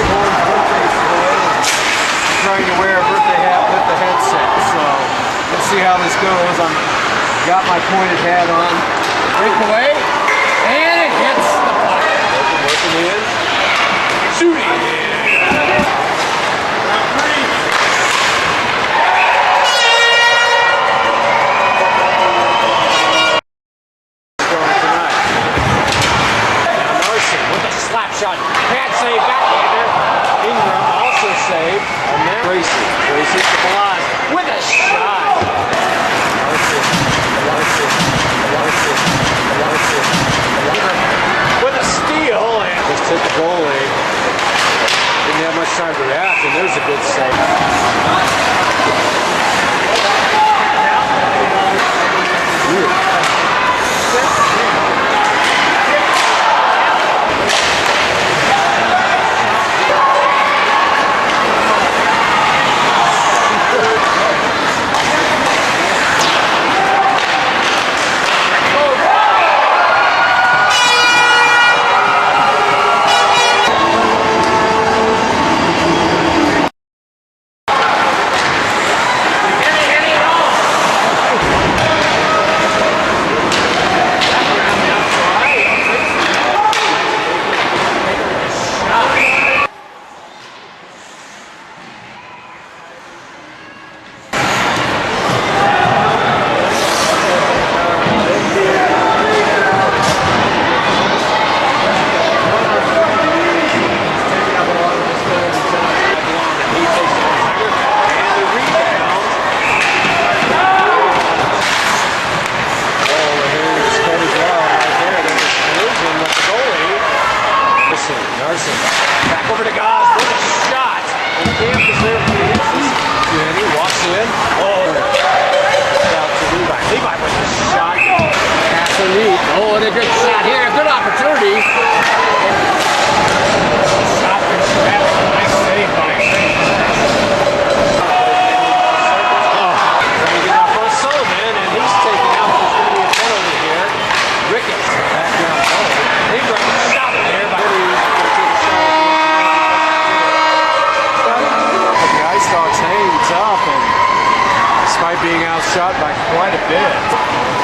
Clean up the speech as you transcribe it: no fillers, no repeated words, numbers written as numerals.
Bighorn's birthday today. I'm trying to wear a birthday hat with the headset, so let's see how this goes. Got my pointed hat on. Breakaway, and it hits the puck. Working in. Shooting. Shot. Pad save, backhander. Ingram also saved. And then Tracy to Blas with a shot. With a steal. And just hit the goalie. Didn't have much time to react, and there's a good save. back over to Goss with a shot. And Camp is there for the inches. Danny walks in. Oh, out to Levi. Levi with a shot. Pass and lead. Oh, and a good shot here. A good opportunity. Shot from Travis. Nice save by Shane. Trying to get off on Sullivan, and he's taken out. There's going to be a penalty here. Ricketts back down low. Ingram shot it there by The Ice Dogs hanging tough, and despite being outshot by quite a bit.